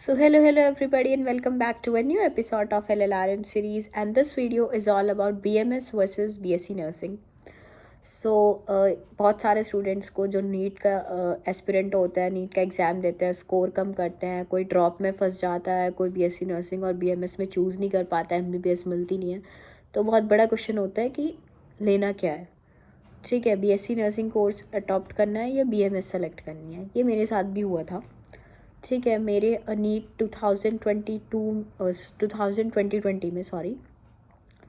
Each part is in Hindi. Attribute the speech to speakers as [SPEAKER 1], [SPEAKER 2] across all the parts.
[SPEAKER 1] Hello everybody, and welcome back to a new episode of LLRM series. And this video is all about BMS versus BSc Nursing. बहुत सारे स्टूडेंट्स को जो नीट का एस्पिरेंट होता है, नीट का एग्ज़ाम देते हैं, स्कोर कम करते हैं, कोई ड्रॉप में फंस जाता है, कोई BSc नर्सिंग और BMS में चूज़ नहीं कर पाता है, MBBS मिलती नहीं है। तो बहुत बड़ा क्वेश्चन होता है कि लेना क्या है। ठीक है, BSc नर्सिंग कोर्स अडॉप्ट करना है या BMS सेलेक्ट करनी है। ये मेरे साथ भी हुआ था। ठीक है, मेरे नीट 2020 में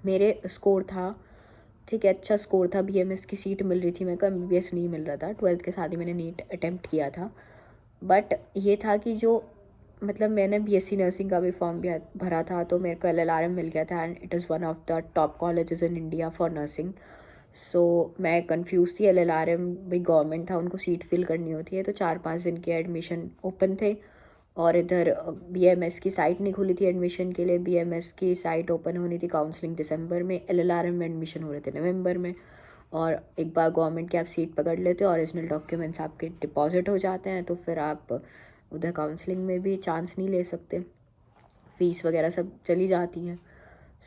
[SPEAKER 1] मेरे स्कोर था। ठीक है, अच्छा स्कोर था, BMS की सीट मिल रही थी मेरे को, MBBS नहीं मिल रहा था। 12th के साथ ही मैंने नीट अटेम्प्ट किया था। बट ये था कि जो मतलब मैंने BSc नर्सिंग का भी फॉर्म भी भरा था, तो मेरे को LLRM मिल गया था and it is one of the top colleges in India for nursing. मैं कंफ्यूज थी। LLRM भाई गवर्नमेंट था, उनको सीट फिल करनी होती है, तो 4-5 दिन के एडमिशन ओपन थे। और इधर BMS की साइट नहीं खुली थी एडमिशन के लिए। BMS की साइट ओपन होनी थी काउंसलिंग दिसंबर में, LLRM में एडमिशन हो रहे थे नवंबर में। और एक बार गवर्नमेंट की आप सीट पकड़ लेते हो, ओरिजिनल डॉक्यूमेंट्स आपके डिपॉजिट हो जाते हैं, तो फिर आप उधर काउंसलिंग में भी चांस नहीं ले सकते, फ़ीस वगैरह सब चली जाती हैं।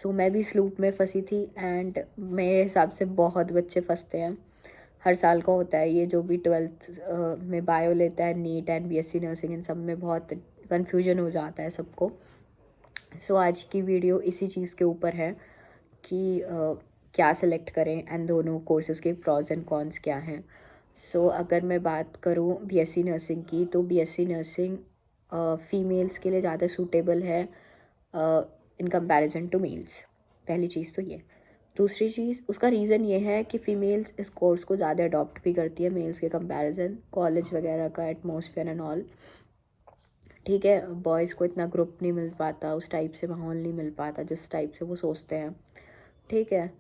[SPEAKER 1] मैं भी इस लूप में फंसी थी एंड मेरे हिसाब से बहुत बच्चे फंसते हैं। हर साल का होता है ये, जो भी 12th में बायो लेता है, नीट एंड BSc नर्सिंग, इन सब में बहुत कन्फ्यूजन हो जाता है सबको। आज की वीडियो इसी चीज़ के ऊपर है कि क्या सेलेक्ट करें एंड दोनों कोर्सेज़ के प्रॉज एंड कॉन्स क्या हैं। अगर मैं बात करूँ BSc नर्सिंग की, तो BSc नर्सिंग फ़ीमेल्स के लिए ज़्यादा सूटेबल है इन कंपैरिजन टू मेल्स। पहली चीज़ तो ये। दूसरी चीज़, उसका रीज़न ये है कि फ़ीमेल्स इस कोर्स को ज़्यादा अडॉप्ट भी करती है मेल्स के कंपैरिजन, कॉलेज वगैरह का एटमॉस्फेयर एंड ऑल। ठीक है, बॉयज़ को इतना ग्रुप नहीं मिल पाता, उस टाइप से माहौल नहीं मिल पाता जिस टाइप से वो सोचते हैं। ठीक है,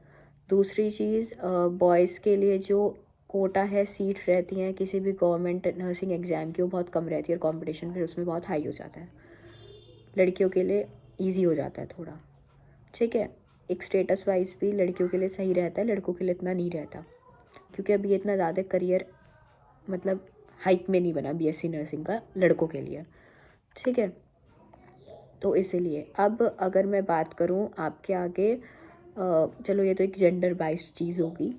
[SPEAKER 1] दूसरी चीज़, बॉयज़ के लिए जो कोटा है, सीट रहती हैं किसी भी गवर्नमेंट नर्सिंग एग्ज़ाम की, वो बहुत कम रहती है और कंपटीशन फिर उसमें बहुत हाई हो जाता है। लड़कियों के लिए ईजी हो जाता है थोड़ा। ठीक है, एक स्टेटस वाइज भी लड़कियों के लिए सही रहता है, लड़कों के लिए इतना नहीं रहता, क्योंकि अभी ये इतना ज़्यादा करियर मतलब हाइक में नहीं बना BSc नर्सिंग का लड़कों के लिए। ठीक है, तो इसीलिए अब अगर मैं बात करूँ आपके आगे, चलो ये तो एक जेंडर बाइस्ड चीज़ होगी।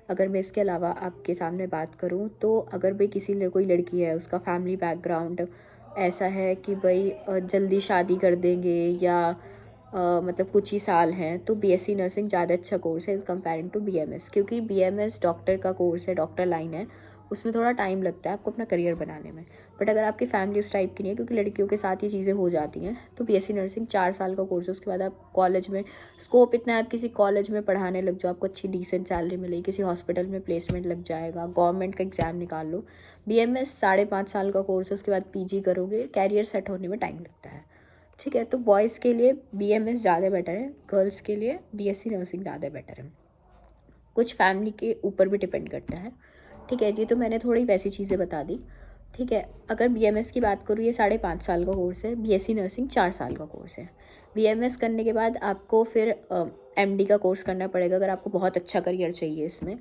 [SPEAKER 1] अगर मैं इसके अलावा आपके सामने बात करूँ, तो अगर भाई कोई लड़की है, उसका फैमिली बैकग्राउंड ऐसा है कि भाई जल्दी शादी कर देंगे या मतलब कुछ ही साल हैं, तो BSc नर्सिंग ज़्यादा अच्छा कोर्स है इज़ कम्पेयरिंग टू BMS। क्योंकि BMS डॉक्टर का कोर्स है, डॉक्टर लाइन है, उसमें थोड़ा टाइम लगता है आपको अपना करियर बनाने में। बट अगर आपकी फैमिली उस टाइप की नहीं है, क्योंकि लड़कियों के साथ ये चीज़ें हो जाती हैं, तो BSc नर्सिंग 4 साल का कोर्स है। उसके बाद आप कॉलेज में स्कोप इतना है, आप किसी कॉलेज में पढ़ाने लग जाओ, आपको अच्छी डिसेंट सैलरी मिलेगी, किसी हॉस्पिटल में प्लेसमेंट लग जाएगा, गवर्नमेंट का एग्ज़ाम निकाल लो। BMS 5.5 साल का कोर्स है, उसके बाद PG करोगे, कैरियर सेट होने में टाइम लगता है। ठीक है, तो बॉयज़ के लिए BMS ज़्यादा बेटर है, गर्ल्स के लिए BSc नर्सिंग ज़्यादा बेटर है। कुछ फैमिली के ऊपर भी डिपेंड करता है। ठीक है, ये तो मैंने थोड़ी वैसी चीज़ें बता दी। ठीक है, अगर BMS की बात करूँ, ये 5.5 साल का कोर्स है, BSc नर्सिंग 4 साल का कोर्स है। BMS करने के बाद आपको फिर MD का कोर्स करना पड़ेगा, अगर आपको बहुत अच्छा करियर चाहिए इसमें।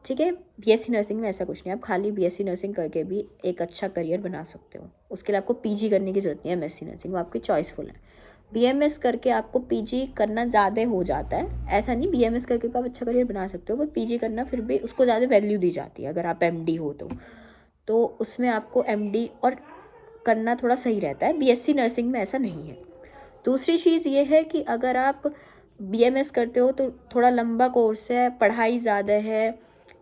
[SPEAKER 1] ठीक है, BSc नर्सिंग में ऐसा कुछ नहीं, आप खाली BSc नर्सिंग करके भी एक अच्छा करियर बना सकते हो। उसके लिए आपको PG करने की ज़रूरत नहीं है, MSc नर्सिंग वो आपकी चॉइसफुल है। BMS करके आपको PG करना ज़्यादा हो जाता है, ऐसा नहीं, BMS करके आप अच्छा करियर बना सकते हो, बट PG करना फिर भी उसको ज़्यादा वैल्यू दी जाती है अगर आप MD हो तो उसमें आपको MD और करना थोड़ा सही रहता है। BSc नर्सिंग में ऐसा नहीं है। दूसरी चीज़ ये है कि अगर आप BMS करते हो तो थोड़ा लंबा कोर्स है, पढ़ाई ज़्यादा है,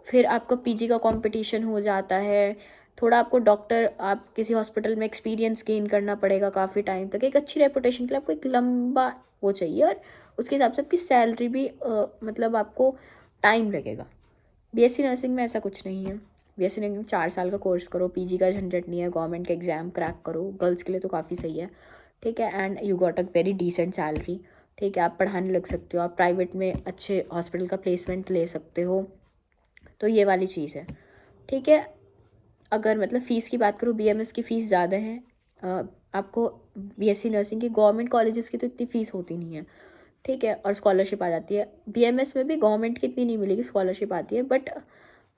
[SPEAKER 1] फिर आपका PG का कंपटीशन हो जाता है, थोड़ा आपको डॉक्टर, आप किसी हॉस्पिटल में एक्सपीरियंस गेन करना पड़ेगा काफ़ी टाइम तक। एक अच्छी रेपुटेशन के लिए आपको एक लंबा वो चाहिए, और उसके हिसाब से आपकी सैलरी भी मतलब आपको टाइम लगेगा। BSc नर्सिंग में ऐसा कुछ नहीं है। BSc नर्सिंग 4 साल का कोर्स करो, PG का झंझट नहीं है, गवर्नमेंट का एग्ज़ाम क्रैक करो, गर्ल्स के लिए तो काफ़ी सही है। ठीक है, and you got a very decent salary. ठीक है, आप पढ़ाने लग सकते हो, आप प्राइवेट में अच्छे हॉस्पिटल का प्लेसमेंट ले सकते हो, तो ये वाली चीज़ है। ठीक है, अगर मतलब फ़ीस की बात करूँ, BMS की फ़ीस ज़्यादा है। आपको BSc नर्सिंग की गवर्नमेंट कॉलेजेस की तो इतनी फ़ीस होती नहीं है। ठीक है, और स्कॉलरशिप आ जाती है। BMS में भी गवर्नमेंट की इतनी नहीं मिलेगी, स्कॉलरशिप आती है, बट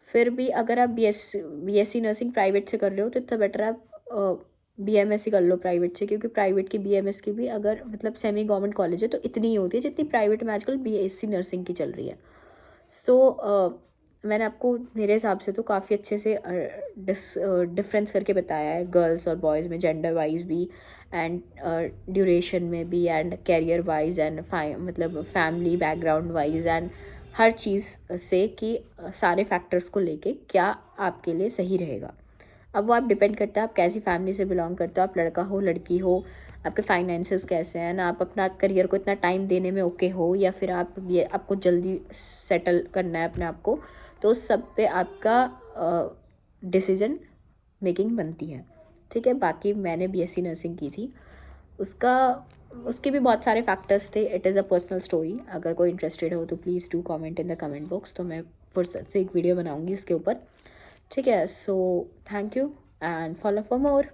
[SPEAKER 1] फिर भी अगर आप BSc नर्सिंग प्राइवेट से कर रहे हो तो इतना बेटर आप BMS कर लो प्राइवेट से, क्योंकि प्राइवेट की BMS की भी अगर मतलब सेमी गवर्नमेंट कॉलेज है तो इतनी ही होती है जितनी प्राइवेट में आजकल BSc नर्सिंग की चल रही है। सो मैंने आपको मेरे हिसाब से तो काफ़ी अच्छे से डिफरेंस करके बताया है गर्ल्स और बॉयज़ में, जेंडर वाइज भी एंड ड्यूरेशन में भी एंड कैरियर वाइज एंड मतलब फैमिली बैकग्राउंड वाइज एंड हर चीज़ से कि सारे फैक्टर्स को लेके क्या आपके लिए सही रहेगा। अब वो आप डिपेंड करता है आप कैसी फैमिली से बिलोंग करते हो, आप लड़का हो लड़की हो, आपके फाइनेंसेस कैसे हैं ना, आप अपना करियर को इतना टाइम देने में ओके हो, या फिर आप ये आपको जल्दी सेटल करना है अपने आप को, तो उस सब पे आपका डिसीजन मेकिंग बनती है। ठीक है, बाकी मैंने BSc नर्सिंग की थी, उसका उसके भी बहुत सारे फैक्टर्स थे। It is a personal story. अगर कोई इंटरेस्टेड हो तो please do comment in the comment box, तो मैं फुर्सत से एक वीडियो बनाऊंगी इसके ऊपर। ठीक है, so thank you and follow for more.